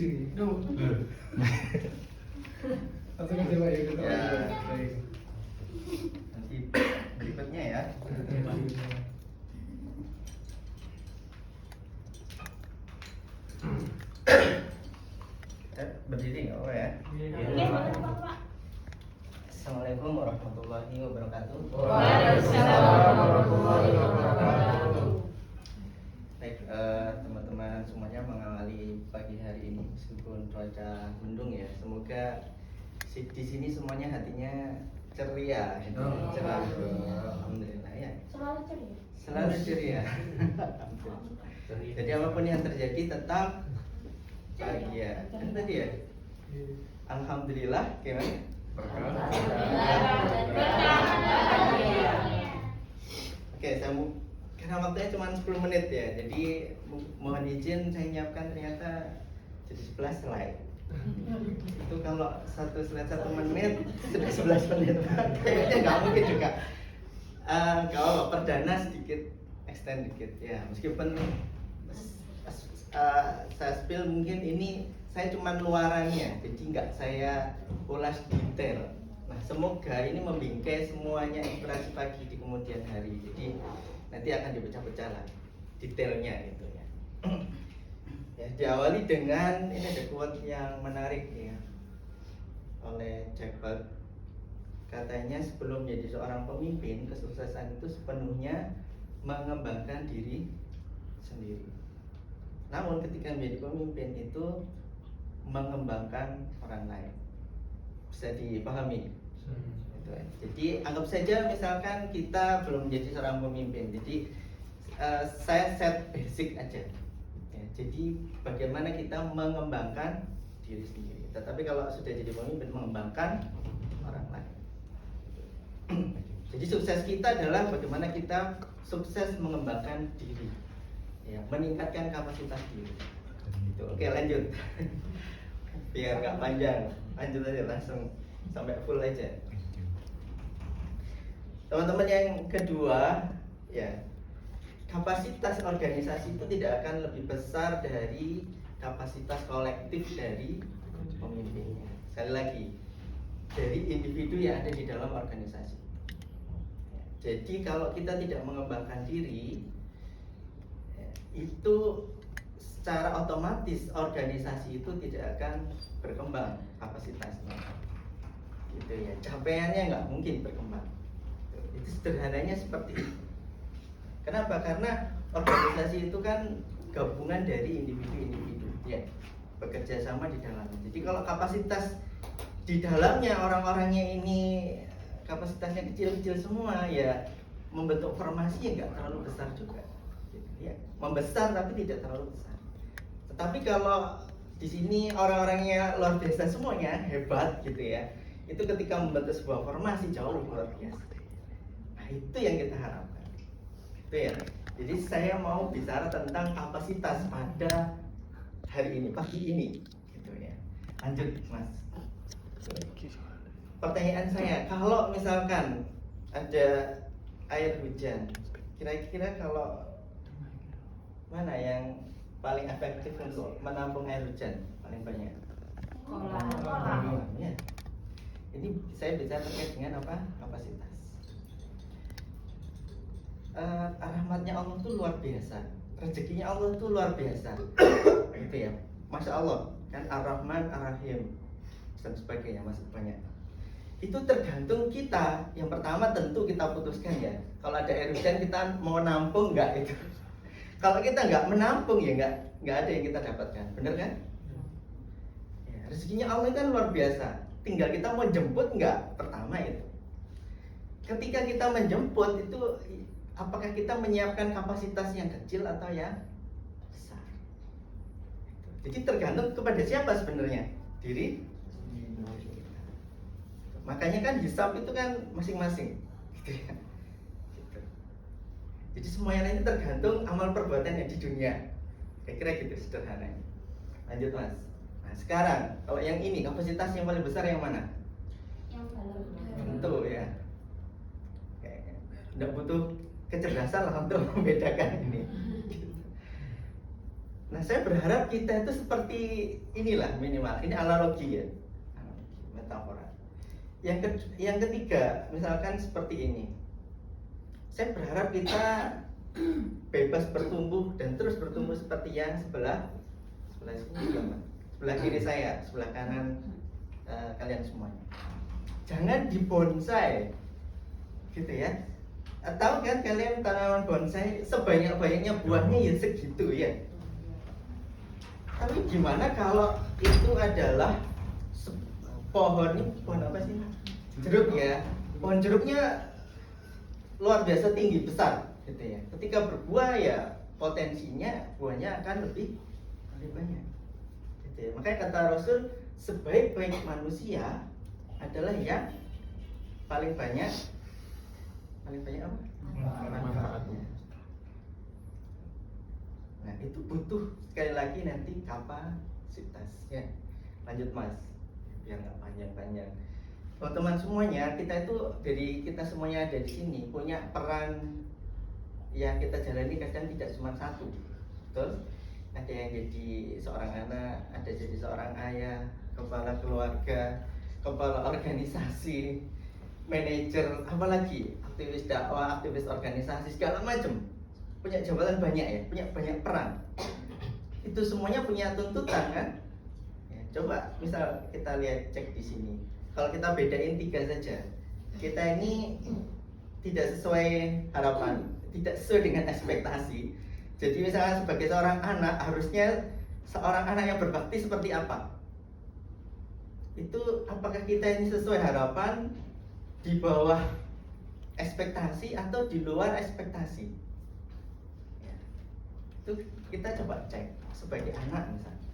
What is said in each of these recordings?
sini. Langsung aja Pak ya kita. Baik. Nanti berikutnya ya. Berdiri nggak apa ya? Assalamualaikum warahmatullahi wabarakatuh. Waalaikumsalam warahmatullahi wabarakatuh. Baik, teman-teman semuanya mengawali pagi hari ini meskipun cuaca mendung ya. Semoga di sini semuanya hatinya ceria, cerah. Alhamdulillah ya. Selalu ceria. Selalu ceria. Jadi apapun yang terjadi tetap bahagia. Kan tadi ya. Alhamdulillah, gimana? Oke, karena waktunya cuma 10 menit ya. Jadi mohon izin saya nyiapkan ternyata jadi 11 slide. Itu kalau satu slide 1 menit sudah 11 menit. Kayaknya nggak mungkin juga. Kalau perdana sedikit extend dikit ya. Meskipun saya spill mungkin ini saya cuma luarannya, jadi nggak saya ulas detail. Nah, semoga ini membingkai semuanya inspirasi pagi di kemudian hari. Jadi nanti akan dipecah-pecah lah detailnya gitu ya. Ya, diawali dengan ini ada quote yang menarik ya oleh Jack Welch. Katanya sebelum menjadi seorang pemimpin, kesuksesan itu sepenuhnya mengembangkan diri sendiri. Namun ketika menjadi pemimpin itu mengembangkan orang lain. Bisa dipahami? Gitu ya. Jadi anggap saja misalkan kita belum menjadi seorang pemimpin. Jadi saya set basic aja. Ya, jadi bagaimana kita mengembangkan diri sendiri. Tetapi kalau sudah jadi pemimpin, mengembangkan orang lain. Jadi sukses kita adalah bagaimana kita sukses mengembangkan diri, ya, meningkatkan kapasitas diri. Gitu. Oke, lanjut. Biar nggak panjang, lanjut aja langsung sampai full aja. Teman-teman yang kedua, ya, kapasitas organisasi itu tidak akan lebih besar dari kapasitas kolektif dari pemimpinnya. Sekali lagi, dari individu yang ada di dalam organisasi. Jadi kalau kita tidak mengembangkan diri, itu secara otomatis organisasi itu tidak akan berkembang kapasitasnya, gitu ya. Capaiannya nggak mungkin berkembang. Itu sederhananya seperti itu. Kenapa? Karena organisasi itu kan gabungan dari individu-individu, ya, bekerja sama di dalamnya. Jadi kalau kapasitas di dalamnya orang-orangnya ini kapasitasnya kecil-kecil semua, ya membentuk formasi yang nggak terlalu besar juga, gitu, ya. Membesar tapi tidak terlalu besar. Tetapi kalau di sini orang-orangnya luar biasa semuanya, hebat gitu ya, itu ketika membentuk sebuah formasi jauh luar biasa. Nah, itu yang kita harapkan, itu ya. Jadi saya mau bicara tentang kapasitas pada hari ini, pagi ini, gitu ya. Lanjut, Mas. Pertanyaan saya, kalau misalkan ada air hujan, kira-kira kalau mana yang paling efektif untuk menampung air hujan paling banyak? Kolam. Ya. Ini saya bicara terkait dengan apa? Kapasitas. Rahmatnya Allah itu luar biasa, rezekinya Allah itu luar biasa, gitu ya. Masya Allah, kan Ar-Rahman, Ar-Rahim dan sebagainya, masih banyak. Itu tergantung kita. Yang pertama tentu kita putuskan ya. Kalau ada air hujan kita mau nampung nggak itu. Kalau kita nggak menampung ya nggak ada yang kita dapatkan, bener kan? Ya, rezekinya Allah kan luar biasa. Tinggal kita mau jemput nggak, pertama itu. Ketika kita menjemput itu, apakah kita menyiapkan kapasitas yang kecil atau yang besar? Jadi tergantung kepada siapa sebenarnya, diri. Makanya kan hisab itu kan masing-masing, gitu ya. Jadi semuanya ini tergantung amal perbuatan yang di dunia. Kira-kira gitu sederhananya. Lanjut, Mas. Nah sekarang kalau yang ini kapasitas yang paling besar yang mana? Yang dalam. Tentu ya. Nggak butuh kecerdasan lah untuk membedakan ini. Nah, saya berharap kita itu seperti inilah minimal. Ini analogi ya, metafora. Yang ketiga, misalkan seperti ini. Saya berharap kita bebas bertumbuh dan terus bertumbuh seperti yang sebelah kiri saya, sebelah kanan kalian semuanya. Jangan dibonsai, gitu ya. Tahu kan kalian tanaman bonsai sebanyak-banyaknya buahnya ya segitu ya. Tapi gimana kalau itu adalah pohon apa sih? Jeruk ya. Pohon jeruknya luar biasa tinggi besar, gitu ya. Ketika berbuah ya potensinya buahnya akan lebih banyak. Gitu ya. Makanya kata Rasul, sebaik-baik manusia adalah yang paling banyak apa? Manfaatnya. Nah, itu butuh sekali lagi nanti kapasitas ya. Lanjut Mas, biar nggak panjang-panjang. Teman-teman semuanya, kita semuanya ada di sini punya peran yang kita jalani kadang tidak cuma satu, betul? Ada yang jadi seorang anak, ada jadi seorang ayah, kepala keluarga, kepala organisasi, manajer, apalagi aktivis dakwah, aktivis organisasi, segala macam. Punya jabatan banyak ya, punya banyak peran. Itu semuanya punya tuntutan kan? Ya, coba misal kita lihat cek di sini. Kalau kita bedain 3 saja, kita ini tidak sesuai harapan, tidak sesuai dengan ekspektasi. Jadi misalnya sebagai seorang anak, harusnya seorang anak yang berbakti seperti apa? Itu apakah kita ini sesuai harapan, di bawah ekspektasi atau di luar ekspektasi? Ya. Itu kita coba cek sebagai anak misalnya.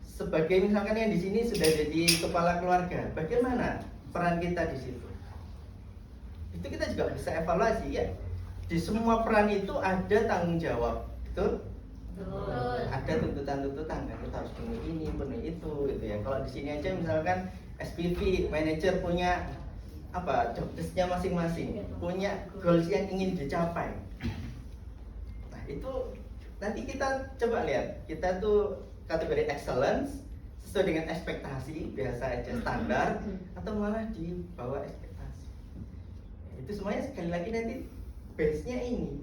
Sebagai misalkan yang di sini sudah jadi kepala keluarga, bagaimana peran kita di situ? Itu kita juga bisa evaluasi ya. Di semua peran itu ada tanggung jawab, betul? Betul. Ada tuntutan-tuntutan kan, kita harus penuhi ini, penuhi itu, gitu ya. Kalau di sini aja misalkan SPV, manajer punya apa, job desk-nya masing-masing, punya goals yang ingin dicapai. Nah itu nanti kita coba lihat, kita tuh kategori excellence sesuai dengan ekspektasi, biasa aja standar, atau malah di bawah ekspektasi. Itu semuanya sekali lagi nanti base-nya ini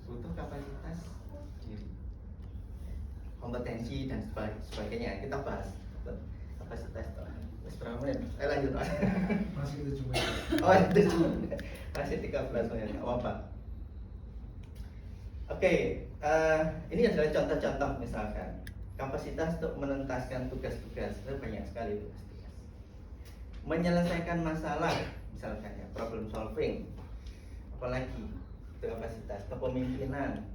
butuh kapasitas diri, kompetensi dan sebagainya. Kita bahas kapasitas. Berapa menit? Lanjut. Masih 7 menit. Oh, itu masih 13 menit, nggak apa-apa. Oke, ini adalah contoh-contoh misalkan kapasitas untuk menuntaskan tugas-tugas. Banyak sekali tugas-tugas. Menyelesaikan masalah, misalkan ya, problem solving. Apalagi itu kapasitas kepemimpinan.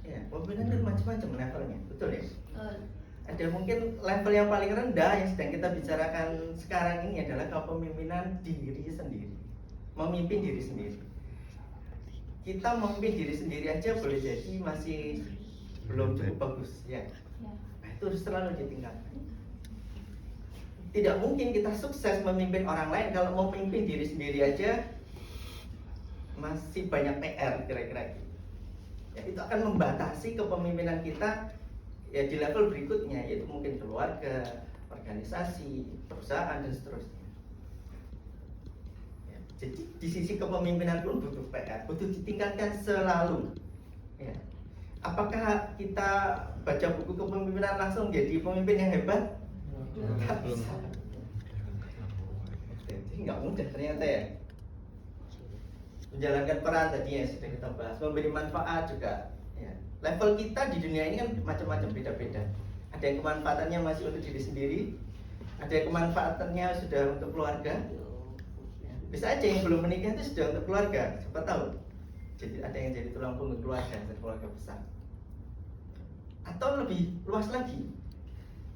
Ya, kepemimpinan kan macam-macam levelnya, betul ya? Ada mungkin level yang paling rendah yang sedang kita bicarakan sekarang ini adalah kepemimpinan diri sendiri, memimpin diri sendiri. Kita memimpin diri sendiri aja boleh jadi masih belum cukup bagus ya. Nah, itu harus selalu ditingkatkan. Tidak mungkin kita sukses memimpin orang lain kalau mau memimpin diri sendiri aja masih banyak PR kira-kira gitu. Ya, itu akan membatasi kepemimpinan kita ya di level berikutnya, yaitu mungkin keluarga, organisasi, perusahaan dan seterusnya. Ya, jadi di sisi kepemimpinan pun butuh PR, butuh ditingkatkan selalu. Ya. Apakah kita baca buku kepemimpinan langsung jadi pemimpin yang hebat? Nggak bisa. Jadi nggak mudah ternyata ya. Menjalankan peran tadi yang sudah kita bahas, memberi manfaat juga. Ya. Level kita di dunia ini kan macam-macam, beda-beda. Ada yang kemanfaatannya masih untuk diri sendiri, ada yang kemanfaatannya sudah untuk keluarga. Ya. Bisa aja yang belum menikah itu sudah untuk keluarga, siapa tahu. Jadi ada yang jadi tulang punggung keluarga, dan keluarga besar. Atau lebih luas lagi,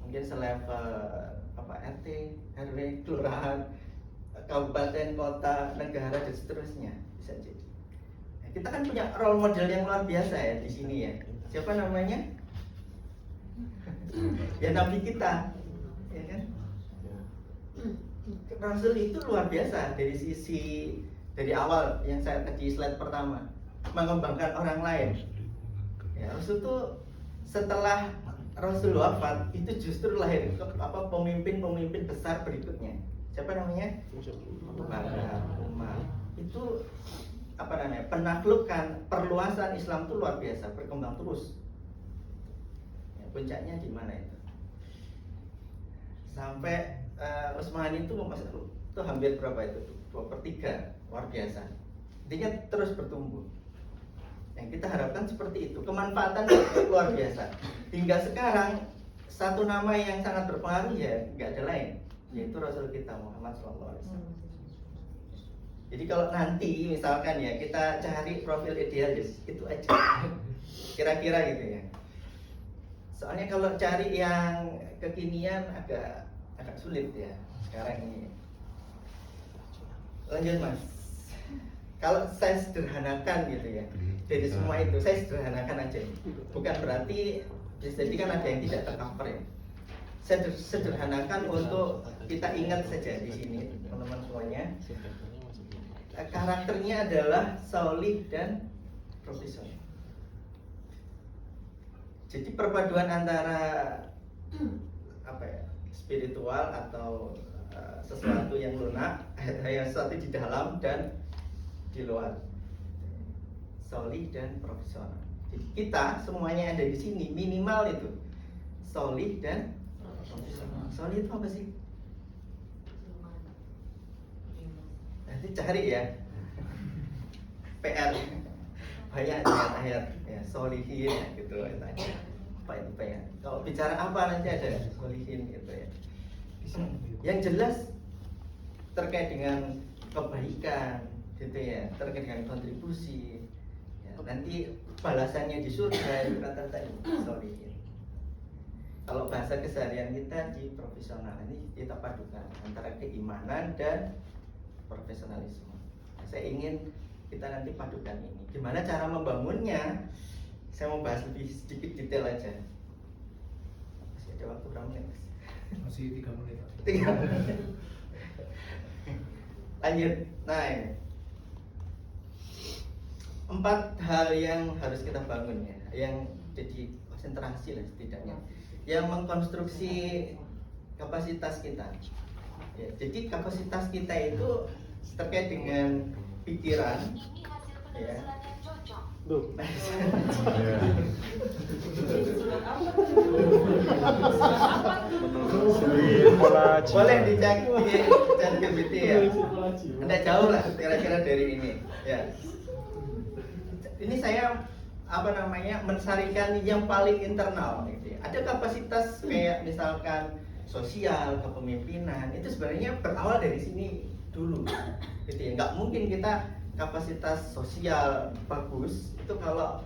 mungkin selevel RT, RW, kelurahan, kabupaten, kota, negara dan seterusnya bisa jadi. Kita kan punya role model yang luar biasa ya di sini ya. Siapa namanya? Ya Nabi kita, ya kan? Rasul itu luar biasa dari awal yang saya tadi slide pertama, mengembangkan orang lain. Ya, Rasul itu setelah Rasul wafat itu justru lahir pemimpin-pemimpin besar berikutnya. Siapa namanya? Abu Bakar, Umar. Itu penaklukan, perluasan Islam itu luar biasa, berkembang terus. Ya, puncaknya di mana itu? Sampai Utsman itu hampir berapa itu? 2/3, luar biasa. Intinya terus bertumbuh. Yang kita harapkan seperti itu, kemanfaatan luar biasa. Hingga sekarang satu nama yang sangat berpengaruh ya nggak ada lain, yaitu Rasul kita Muhammad SAW. Jadi kalau nanti misalkan ya kita cari profil idealis itu aja, kira-kira gitu ya. Soalnya kalau cari yang kekinian agak sulit ya sekarang ini. Lanjut Mas. Kalau saya sederhanakan gitu ya, dari semua itu saya sederhanakan aja. Bukan berarti bisa jadi kan ada yang tidak tercover ya. Saya sederhanakan untuk kita ingat saja di sini teman-teman semuanya. Karakternya adalah solih dan profesional. Jadi perpaduan antara spiritual atau sesuatu yang lunak, yang sesuatu di dalam dan di luar, solih dan profesional. Jadi kita semuanya ada di sini minimal itu solih dan profesional. Solih itu apa sih? Nanti cari ya. PR banyak ayat-ayat ya solihin gitu tanya. Apa itu PR? Kalau bicara apa nanti ada solihin gitu ya. Yang jelas terkait dengan kebaikan gitu ya, terkait dengan kontribusi ya, nanti balasannya di surga itu kata tadi solihin. Kalau bahasa keseharian kita di profesional ini kita padukan antara keimanan dan profesionalisme. Saya ingin kita nanti padukan ini. Gimana cara membangunnya? Saya mau bahas lebih sedikit detail aja. Masih ada waktu berapa menit? Masih 3 menit. 3 menit. Lanjut. Nah, ini 4 hal yang harus kita bangun ya, yang jadi konsentrasi lah setidaknya, yang mengkonstruksi kapasitas kita. Ya, jadi kapasitas kita itu terkait dengan pikiran, ya. Boleh dicek di ChatGPT ya. Anda jauh lah kira-kira dari ini. Ya. Ini saya mensarikan yang paling internal. Gitu ya. Ada kapasitas kayak misalkan sosial, kepemimpinan itu sebenarnya berawal dari sini dulu, gitu ya. Nggak mungkin kita kapasitas sosial bagus itu kalau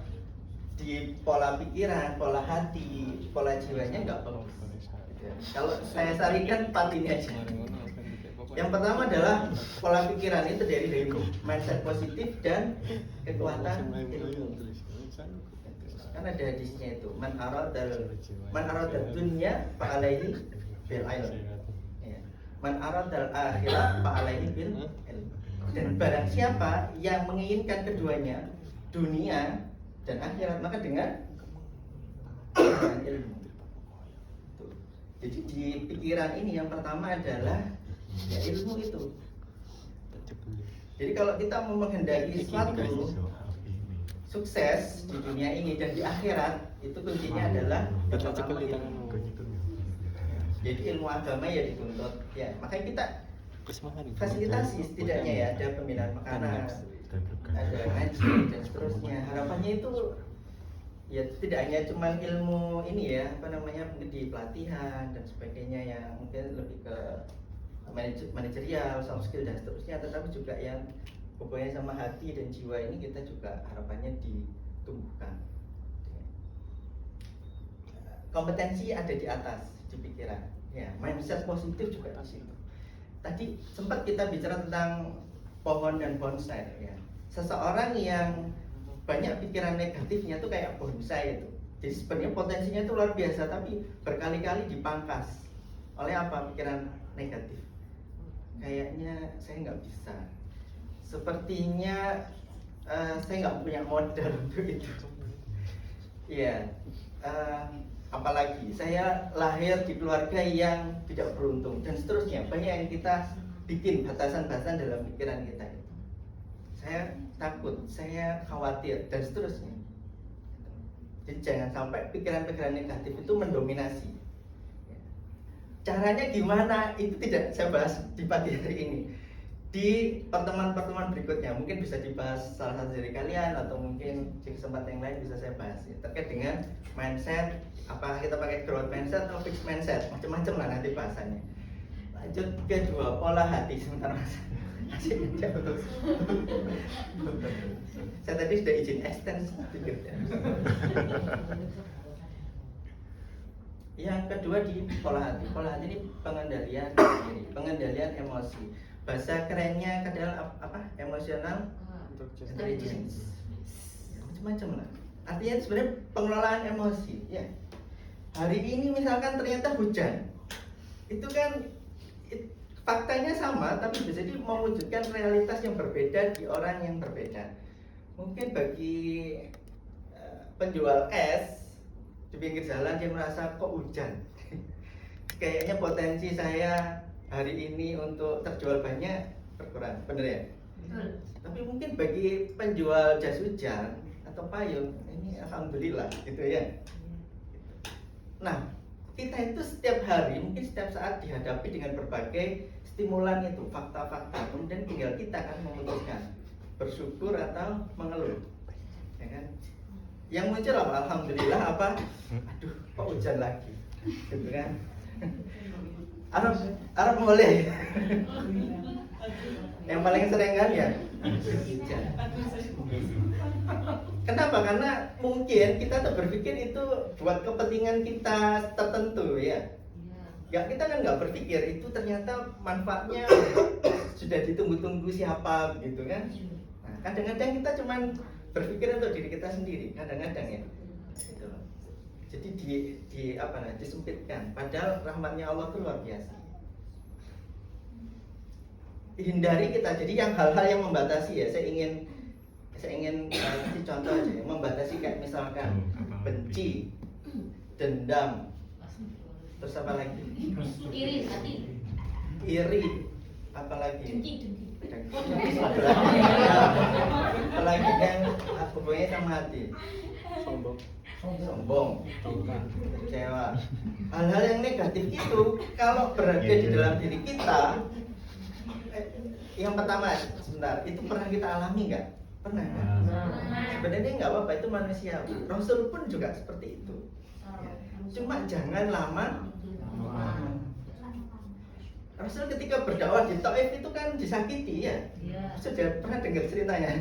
di pola pikiran, pola hati, pola jiwanya nggak bagus. Gitu ya. Kalau saya sarikan 4 ini aja. Yang pertama adalah pola pikiran itu dari mindset positif dan kekuatan ilmu. Kan ada hadisnya itu man arada dunya fa alaihi bil ilm. Ya. Man arada akhirah fa alaihi bil ilm. Dan barang siapa yang menginginkan keduanya, dunia dan akhirat, maka dengan ilmu. Jadi di pikiran ini yang pertama adalah ya ilmu itu. Jadi kalau kita mau menghendaki sesuatu sukses di dunia ini dan di akhirat, itu kuncinya adalah yang pertama ilmu. Jadi ilmu agama ya dituntut ya, makanya kita fasilitasi setidaknya ya, ada pembinaan makanan, ada ngaji dan seterusnya. Harapannya itu ya tidak hanya cuma ilmu ini ya, mungkin di pelatihan dan sebagainya yang mungkin lebih ke manajerial, soft skill dan seterusnya, tetapi juga yang hubungannya sama hati dan jiwa ini kita juga harapannya ditumbuhkan. Kompetensi ada di atas, di pikiran. Ya, mindset positif juga di situ. Tadi sempat kita bicara tentang pohon dan bonsai ya. Seseorang yang banyak pikiran negatifnya tuh kayak bonsai itu. Jadi sebenarnya potensinya itu luar biasa, tapi berkali-kali dipangkas oleh apa? Pikiran negatif. Kayaknya saya nggak bisa. Sepertinya saya nggak punya modal untuk itu. Iya. apalagi saya lahir di keluarga yang tidak beruntung dan seterusnya, banyak yang kita bikin batasan-batasan dalam pikiran kita itu. Saya takut, saya khawatir dan seterusnya. Jadi jangan sampai pikiran-pikiran negatif itu mendominasi. Caranya gimana itu tidak saya bahas di pagi hari ini. Di pertemuan-pertemuan berikutnya mungkin bisa dibahas salah satu dari kalian, atau mungkin di kesempatan yang lain bisa saya bahas ya, terkait dengan mindset. Apakah kita pakai growth mindset atau fixed mindset, macam-macam lah nanti bahasannya. Lanjut kedua, pola hati. Sebentar mas, saya tadi sudah izin extend sedikit ya. Yang kedua di pola hati. Pola hati ini pengendalian diri, pengendalian emosi. Bahasa kerennya adalah apa? Emotional intelligence. Macam-macam lah. Artinya sebenarnya pengelolaan emosi. Ya. Hari ini misalkan ternyata hujan, itu kan faktanya sama, tapi bisa jadi mewujudkan realitas yang berbeda di orang yang berbeda. Mungkin bagi penjual es di pinggir jalan dia merasa kok hujan. Kayaknya potensi saya hari ini untuk terjual banyak berkurang, bener ya? Betul. Tapi mungkin bagi penjual jas hujan atau payung ini alhamdulillah gitu ya. Nah, kita itu setiap hari, mungkin setiap saat dihadapi dengan berbagai stimulan itu, fakta-fakta. Kemudian tinggal kita kan memutuskan bersyukur atau mengeluh, ya kan? Yang muncul apa? Alhamdulillah apa? Aduh, kok hujan lagi, gitu kan? Arab boleh. Yang paling sering kan ya hujan. Kenapa? Karena mungkin kita tuh berpikir itu buat kepentingan kita tertentu ya. Kita kan nggak berpikir itu ternyata manfaatnya sudah ditunggu-tunggu siapa gitu kan. Nah, kadang-kadang kita cuman berpikir untuk diri kita sendiri, kadang-kadang ya. Gitu. Jadi disempitkan. Padahal rahmatnya Allah itu luar biasa. Hindari kita. Jadi yang hal-hal yang membatasi ya, saya ingin kasih contoh aja ya. Membatasi kayak misalkan benci, dendam, terus apa lagi? Iri hati. Iri, apalagi? Dengki. Apalagi yang hubungannya sama hati. Sombong, kecewa. Hal-hal yang negatif itu kalau berada di dalam diri kita, yang pertama sebentar, itu pernah kita alami nggak? Pernah kan? Sebenarnya nggak apa-apa, itu manusia. Rasul pun juga seperti itu. Cuma jangan lama. Rasul ketika berdakwah di Taif itu kan disakiti ya. Sudah pernah dengar ceritanya?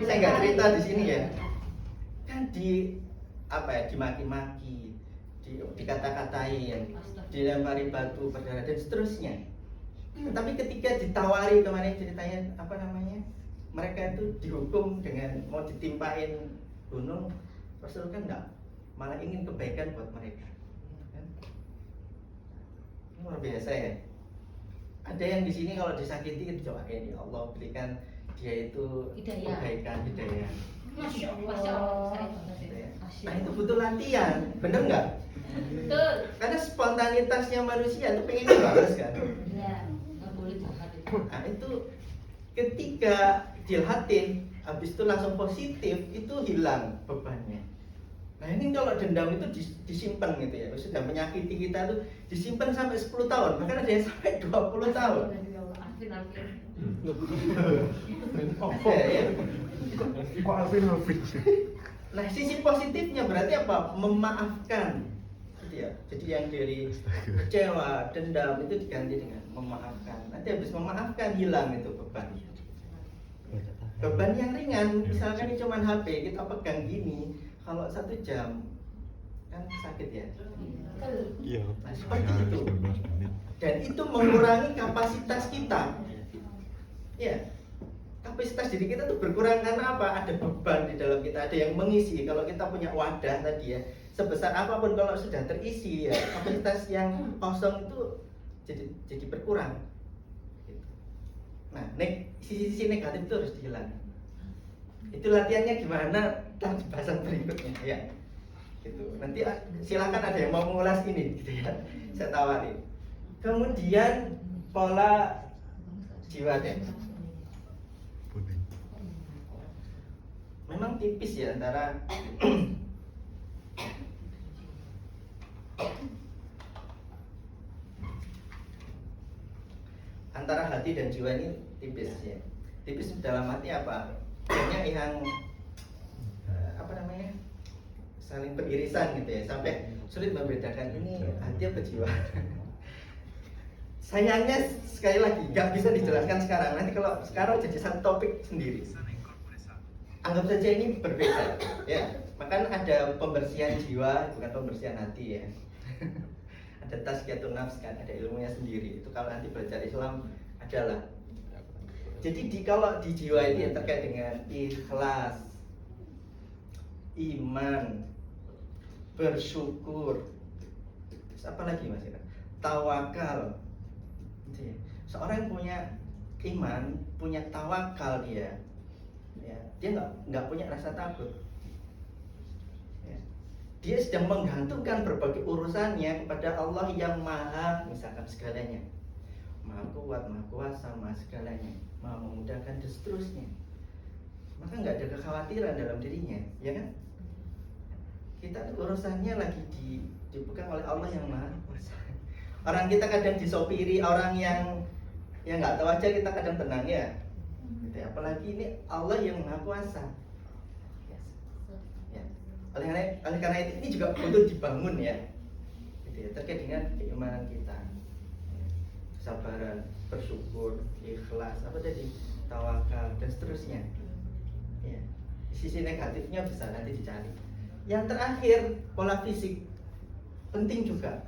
Saya nggak cerita di sini ya. Kan dimaki-maki, dikata-katain, dilempari batu, berdarah dan seterusnya. Tapi ketika ditawari kemarin ceritanya mereka itu dihukum dengan mau ditimpain gunung, Rasul kan enggak, malah ingin kebaikan buat mereka. Luar biasa ya. Ada yang di sini kalau disakiti itu doain ya Allah berikan dia itu kebaikan, hidayah. Masya Allah. Nah itu butuh latihan, bener nggak? Betul. Karena spontanitasnya manusia itu pengen dibalas kan. Iya, nggak boleh jahat itu. Nah itu ketika dilhatin, habis itu langsung positif, itu hilang bebannya. Nah ini kalau dendam itu disimpan gitu ya, sudah menyakiti kita tuh disimpan sampai 10 tahun, bahkan ada yang sampai 20 tahun. Kok Alvin? Nah sisi positifnya berarti apa? Memaafkan gitu ya. Jadi yang dari kecewa, dendam itu diganti dengan memaafkan. Nanti habis memaafkan hilang itu beban. Beban yang ringan, misalkan ini cuma HP, kita pegang gini, kalau 1 jam kan sakit ya. Iya. Nah seperti itu. Dan itu mengurangi kapasitas kita. Ya, kapasitas diri kita tuh berkurang karena apa? Ada beban di dalam kita, ada yang mengisi. Kalau kita punya wadah tadi ya, sebesar apapun kalau sudah terisi ya, kapasitas yang kosong itu jadi berkurang. Nah, sisi-sisi negatif itu harus dihilangkan. Itu latihannya gimana? Di bahasan berikutnya ya. gitu. Nanti silakan ada yang mau mengulas ini gitu ya, saya tawari. Kemudian pola jiwa deh, memang tipis ya antara antara hati dan jiwa ini tipis ya. Tipis dalam arti apa? Banyak yang apa namanya, saling beririsan gitu ya, sampai sulit membedakan ini hati apa jiwa. Sayangnya sekali lagi nggak bisa dijelaskan sekarang. Nanti kalau sekarang jadi satu topik sendiri. Anggap saja ini berbeda ya. Maka ada pembersihan jiwa, bukan pembersihan hati ya. Ada tazkiyatun nafs kan, ada ilmunya sendiri. Itu kalau nanti belajar Islam adalah. Jadi kalau di jiwa ini terkait dengan ikhlas, iman, bersyukur, terus apa lagi Mas? Tawakal. Seorang yang punya iman, punya tawakal dia nggak punya rasa takut. Ya. Dia sedang menggantungkan berbagai urusannya kepada Allah yang maha misalkan segalanya, maha kuat, maha kuasa, maha segalanya, maha memudahkan dan seterusnya. Maka nggak ada kekhawatiran dalam dirinya, ya kan? Kita urusannya lagi dipegang oleh Allah yang maha kuasa. Orang kita kadang disopiri orang yang nggak tahu aja, kita kadang tenang ya. Gitu, apalagi ini Allah yang maha kuasa. Ya. Oleh karena itu ini juga perlu dibangun ya. Gitu ya, terkait dengan keimanan kita. Kesabaran, bersyukur, ikhlas, apa tadi? Tawakal dan seterusnya. Ya. Sisi negatifnya bisa nanti dicari. Yang terakhir, pola fisik penting juga.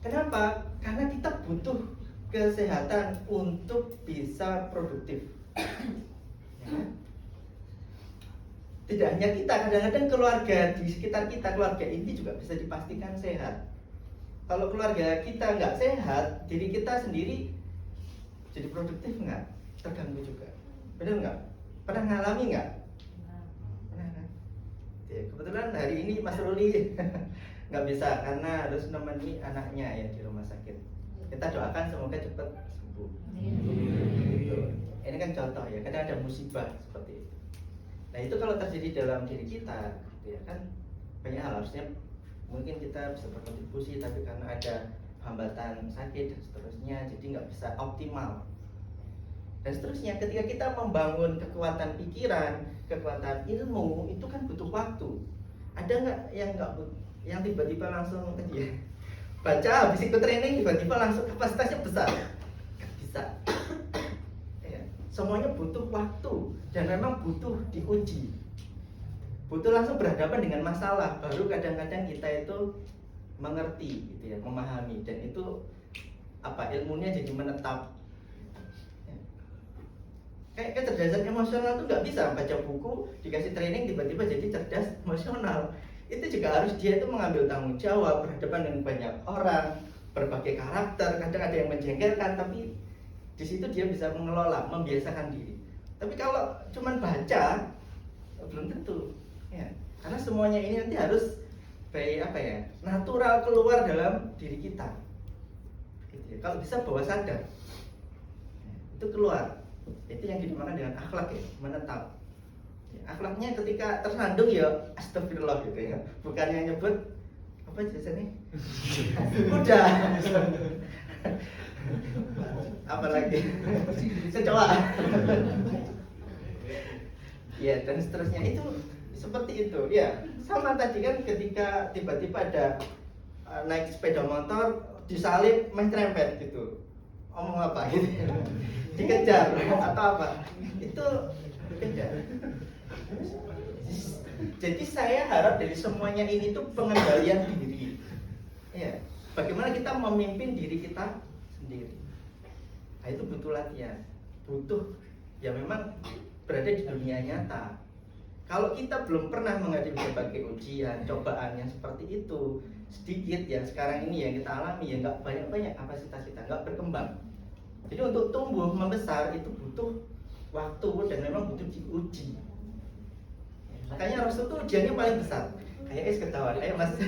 Kenapa? Karena kita butuh kesehatan untuk bisa produktif. Ya. Tidak hanya kita, kadang-kadang keluarga di sekitar kita, keluarga inti juga bisa dipastikan sehat. Kalau keluarga kita nggak sehat, diri kita sendiri jadi produktif nggak? Terganggu juga. Benar nggak? Pernah ngalami nggak? Pernah kan? Ya, kebetulan hari ini Mas Ruli nggak bisa karena harus menemani anaknya ya di rumah sakit. Kita doakan semoga cepat sembuh. Gitu. Ini kan contoh ya, kadang ada musibah seperti itu. Nah itu kalau terjadi dalam diri kita, ya kan banyak hal, harusnya mungkin kita bisa berkontribusi, tapi karena ada hambatan sakit dan seterusnya, jadi nggak bisa optimal. Dan seterusnya, ketika kita membangun kekuatan pikiran, kekuatan ilmu, itu kan butuh waktu. Ada nggak yang tiba-tiba langsung tadi ya, baca habis ikut training tiba-tiba langsung kapasitasnya besar? Nggak bisa. Ya, semuanya butuh waktu dan memang butuh diuji. Butuh langsung berhadapan dengan masalah, baru kadang-kadang kita itu mengerti, gitu ya, memahami, dan itu ilmunya jadi menetap. Kayak kecerdasan emosional tuh nggak bisa baca buku dikasih training tiba-tiba jadi cerdas emosional. Itu juga harus dia itu mengambil tanggung jawab, berhadapan dengan banyak orang, berbagai karakter, kadang ada yang menjengkelkan, tapi di situ dia bisa mengelola, membiasakan diri. Tapi kalau cuman baca belum tentu, ya. Karena semuanya ini nanti harus natural keluar dalam diri kita. Gitu ya. Kalau bisa bawah sadar, itu keluar. Itu yang dinamakan dengan akhlak ya, menetap. Ya, akhlaknya ketika tersandung ya astagfirullah gitu ya. Bukannya nyebut apa biasanya? Udah. Apalagi kecoa. Ya dan seterusnya itu seperti itu ya. Sama tadi kan ketika tiba-tiba ada naik sepeda motor disalip main trempet gitu. Omong apa gitu. Dikejar atau apa, itu beda. Jadi saya harap dari semuanya ini tuh pengendalian diri ya, bagaimana kita memimpin diri kita sendiri. Nah itu butuh latihan, butuh ya memang berada di dunia nyata. Kalau kita belum pernah menghadapi berbagai ujian, cobaan yang seperti itu, sedikit yang sekarang ini yang kita alami ya nggak banyak-banyak kapasitas kita nggak berkembang. Jadi untuk tumbuh membesar itu butuh waktu dan memang butuh diuji. Makanya Rasul tuh ujiannya paling besar. Kayak ketahuan, ayo mas.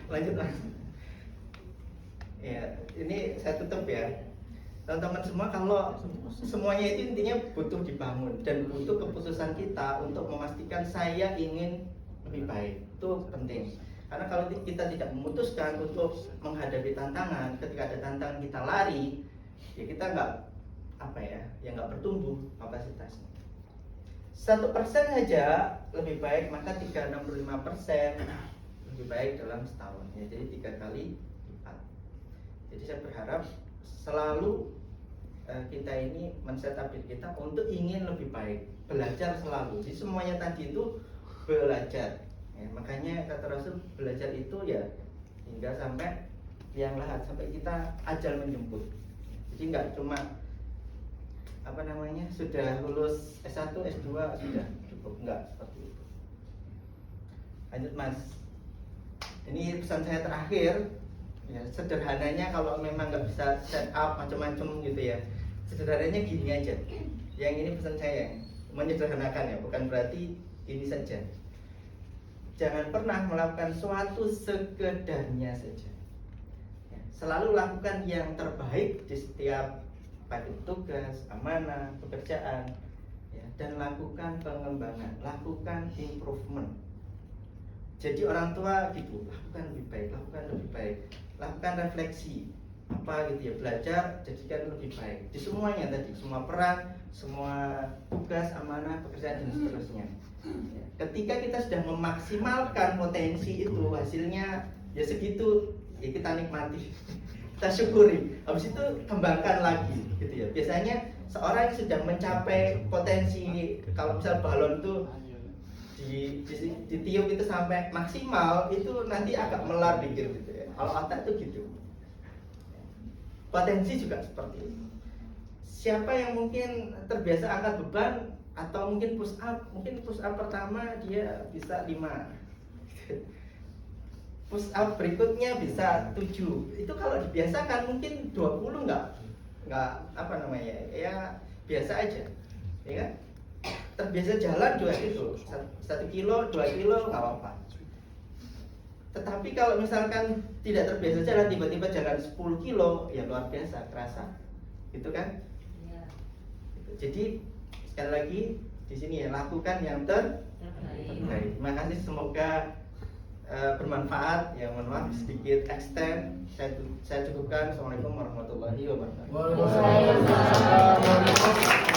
Lanjut mas. Ya, ini saya tutup ya. Teman-teman semua, kalau semuanya itu intinya butuh dibangun dan butuh keputusan kita untuk memastikan saya ingin lebih baik. Itu penting. Karena kalau kita tidak memutuskan untuk menghadapi tantangan, ketika ada tantangan kita lari, ya kita nggak nggak bertumbuh kapasitasnya. 1% saja lebih baik, maka 365% lebih baik dalam setahun. Ya, jadi 3 kali lipat. Jadi saya berharap selalu kita ini men-setup diri kita untuk ingin lebih baik, belajar selalu. Jadi semuanya tadi itu belajar. Ya, makanya kata Rasul, belajar itu ya hingga sampai liang lahat, sampai kita ajal menjemput. Jadi nggak cuma sudah lulus S1, S2 sudah cukup, enggak seperti itu. Lanjut mas. Ini pesan saya terakhir. Ya, sederhananya kalau memang nggak bisa set up macam-macam gitu ya, sederhananya gini aja. Yang ini pesan saya, menyederhanakan ya, bukan berarti ini saja. Jangan pernah melakukan suatu sekedarnya saja. Ya, selalu lakukan yang terbaik di setiap baik tugas, amanah, pekerjaan, ya, dan lakukan pengembangan, lakukan improvement. Jadi orang tua gitu, lakukan lebih baik, lakukan refleksi, gitu ya, belajar, jadikan lebih baik di semuanya tadi, semua peran, semua tugas, amanah, pekerjaan dan seterusnya. Ya, ketika kita sudah memaksimalkan potensi itu, hasilnya ya segitu, ya kita nikmati, kita syukuri, habis itu kembangkan lagi, gitu ya. Biasanya seorang yang sudah mencapai potensi, kalau misal balon tuh ditiup itu sampai maksimal, itu nanti agak melar dikit gitu ya. Kalau otak itu gitu. Potensi juga seperti itu. Siapa yang mungkin terbiasa angkat beban atau mungkin push up pertama dia bisa 5. Push up berikutnya bisa 7. Itu kalau dibiasakan mungkin 20 enggak ya biasa aja. Ya kan? Terbiasa jalan juga itu 1 kilo, 2 kilo nggak apa-apa. Tetapi kalau misalkan tidak terbiasa jalan, tiba-tiba jalan 10 kilo, ya luar biasa, terasa, gitu kan? Ya. Jadi sekali lagi di sini ya, lakukan yang terbaik. Terima kasih, semoga bermanfaat. Ya, mohon maaf sedikit extend. Saya cukupkan. Assalamualaikum warahmatullahi wabarakatuh. Waalaikumsalam.